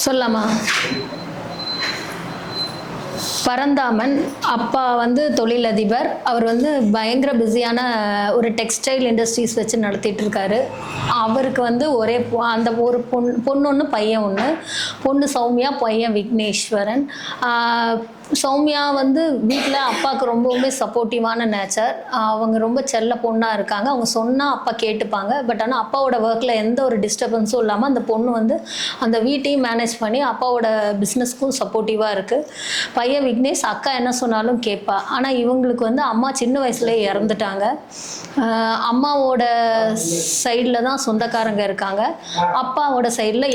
சொல்லாமா? பரந்தாமன் அப்பா வந்து தொழிலதிபர். அவர் வந்து பயங்கர பிஸியான ஒரு டெக்ஸ்டைல் இண்டஸ்ட்ரீஸ் வச்சு நடத்திட்டு இருக்காரு. அவருக்கு வந்து ஒரே அந்த ஒரு பொண்ணு ஒன்று, பையன் ஒன்று. பொண்ணு சௌமியா, பையன் விக்னேஸ்வரன். சௌமியா வந்து வீட்டில் அப்பாவுக்கு ரொம்பவுமே சப்போர்ட்டிவான நேச்சர். அவங்க ரொம்ப செல்ல பொண்ணாக இருக்காங்க. அவங்க சொன்னால் அப்பா கேட்டுப்பாங்க. பட் ஆனால் அப்பாவோட ஒர்க்கில் எந்த ஒரு டிஸ்டர்பன்ஸும் இல்லாமல் அந்த பொண்ணு வந்து அந்த வீட்டையும் மேனேஜ் பண்ணி அப்பாவோட பிஸ்னஸ்க்கும் சப்போர்ட்டிவாக இருக்குது. பையன் விக்னேஷ் அக்கா என்ன சொன்னாலும் கேட்பா. ஆனால் இவங்களுக்கு வந்து அம்மா சின்ன வயசுலேயே இறந்துட்டாங்க. அம்மாவோட சைடில் தான் சொந்தக்காரங்க இருக்காங்க. அப்பாவோட சைடில்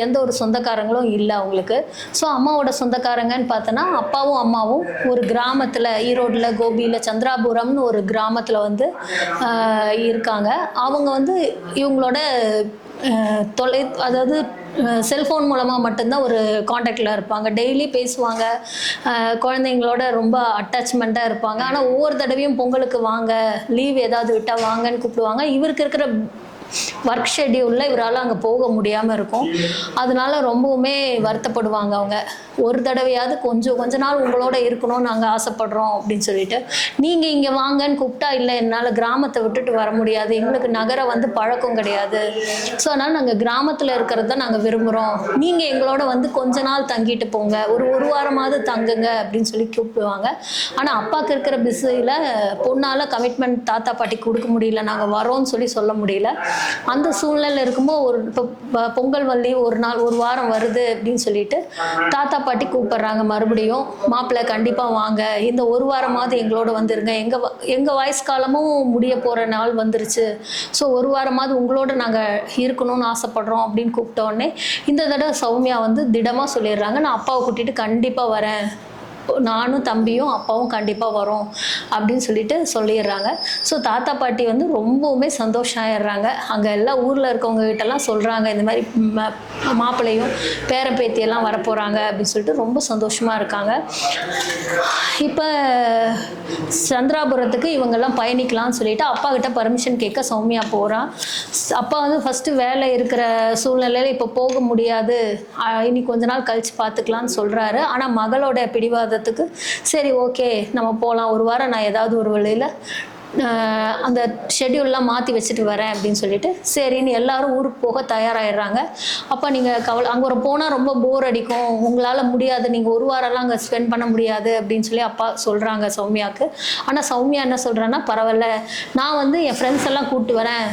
எந்த ஒரு சொந்தக்காரங்களும் இல்லை அவங்களுக்கு. ஸோ அம்மாவோட சொந்தக்காரங்கன்னு பார்த்தோன்னா அப்பாவும் அம்மாவும் ஒரு கிராமத்தில், ஈரோடில், கோபியில், சந்திராபுரம்னு ஒரு கிராமத்தில் வந்து இருக்காங்க. அவங்க வந்து இவங்களோட அதாவது செல்ஃபோன் மூலமாக மட்டும்தான் ஒரு காண்டாக்டில் இருப்பாங்க. டெய்லி பேசுவாங்க. குழந்தைங்களோட ரொம்ப அட்டாச்மெண்ட்டாக இருப்பாங்க. ஆனால் ஒவ்வொரு தடவையும் பொங்கலுக்கு வாங்க, லீவ் ஏதாவது விட்டால் வாங்கன்னு கூப்பிடுவாங்க. இவருக்கு இருக்கிற ஒர்க் ஷெட்யூலில் இவரால் அங்கே போக முடியாமல் இருக்கும். அதனால ரொம்பவுமே வருத்தப்படுவாங்க அவங்க. ஒரு தடவையாவது கொஞ்ச நாள் உங்களோட இருக்கணும்னு நாங்கள் ஆசைப்படுறோம் அப்படின்னு சொல்லிட்டு, நீங்கள் இங்கே வாங்கன்னு கூப்பிட்டா இல்லை, என்னால் கிராமத்தை விட்டுட்டு வர முடியாது, எங்களுக்கு நகரம் வந்து பழக்கம் கிடையாது, ஸோ அதனால் நாங்கள் கிராமத்தில் இருக்கிறது தான் நாங்கள் விரும்புகிறோம், நீங்கள் எங்களோட வந்து கொஞ்ச நாள் தங்கிட்டு போங்க, ஒரு வாரமாவது தங்குங்க அப்படின்னு சொல்லி கூப்பிடுவாங்க. ஆனால் அப்பாவுக்கு இருக்கிற பிஸியில் பொண்ணால் கமிட்மெண்ட் தாத்தா பாட்டி கொடுக்க முடியல, நாங்கள் வரோன்னு சொல்ல முடியல. அந்த சூழ்நிலை இருக்கும்போது இப்போ பொங்கல் வள்ளி ஒரு வாரம் வருது அப்படின்னு சொல்லிட்டு தாத்தா பாட்டி கூப்பிடுறாங்க. மறுபடியும் மாப்பிள்ளை கண்டிப்பாக வாங்க, இந்த ஒரு வாரமாவது எங்களோட வந்துருங்க, எங்கள் வயசு காலமும் முடிய போகிற நாள் வந்துருச்சு, ஸோ ஒரு வாரமாவது உங்களோட நாங்கள் இருக்கணும்னு ஆசைப்படுறோம் அப்படின்னு கூப்பிட்டோடனே இந்த தடவை சௌமியா வந்து திடமாக சொல்லிடுறாங்க, நான் அப்பாவை கூட்டிகிட்டு கண்டிப்பாக வரேன், நானும் தம்பியும் அப்பாவும் கண்டிப்பாக வரோம் அப்படின்னு சொல்லிடுறாங்க. ஸோ தாத்தா பாட்டி வந்து ரொம்பவுமே சந்தோஷம் ஆயிடுறாங்க. அங்கே எல்லாம் ஊரில் இருக்கவங்க கிட்டலாம் சொல்கிறாங்க, இந்த மாதிரி மாப்பிள்ளையும் பேரம்பேத்தியெல்லாம் வரப்போகிறாங்க அப்படின்னு சொல்லிட்டு ரொம்ப சந்தோஷமாக இருக்காங்க. இப்போ சந்திராபுரத்துக்கு இவங்கெல்லாம் பயணிக்கலாம்னு சொல்லிட்டு அப்பா கிட்ட பர்மிஷன் கேட்க சௌமியா போகிறான். அப்பா வந்து ஃபஸ்ட்டு வேலை இருக்கிற சூழ்நிலையில் இப்போ போக முடியாது, இனி கொஞ்ச நாள் கழித்து பார்த்துக்கலான்னு சொல்கிறாரு. ஆனால் மகளோட பிடிவாதத்துக்கு சரி ஓகே நம்ம போகலாம், ஒரு வாரம் நான் ஏதாவது ஒரு வழியில் அந்த ஷெட்யூல்லாம் மாற்றி வச்சுட்டு வரேன் அப்படின்னு சொல்லிட்டு சரின்னு எல்லாரும் ஊருக்கு போக தயாராகிடுறாங்க. அப்போ நீங்கள் அங்கே போனால் ரொம்ப போர் அடிக்கும், உங்களால் முடியாது, நீங்கள் ஒரு வாரம்லாம் அங்கே ஸ்பெண்ட் பண்ண முடியாது அப்படின்னு சொல்லி அப்பா சொல்கிறாங்க சௌமியாவுக்கு. ஆனால் சௌமியா என்ன சொல்கிறேன்னா, பரவாயில்ல, நான் வந்து என் ஃப்ரெண்ட்ஸ் எல்லாம் கூப்பிட்டு வரேன்,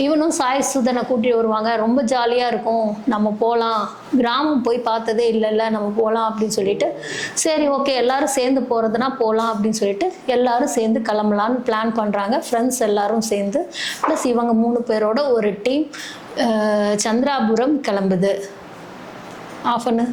இவனும் சாய் சுதனை கூட்டிட்டு வருவாங்க, ரொம்ப ஜாலியாக இருக்கும், நம்ம போகலாம், கிராமம் போய் பார்த்ததே இல்லைல்ல, நம்ம போகலாம் அப்படின்னு சொல்லிட்டு சரி ஓகே எல்லாரும் சேர்ந்து போகிறதுனா போகலாம் அப்படின்னு சொல்லிட்டு எல்லாரும் சேர்ந்து கிளம்பலான்னு பிளான் பண்ணுறாங்க. ஃப்ரெண்ட்ஸ் எல்லாரும் சேர்ந்து ப்ளஸ் இவங்க 3 பேரோட ஒரு டீம் சந்திராபுரம் கிளம்புது. ஆஃப் பண்ணு.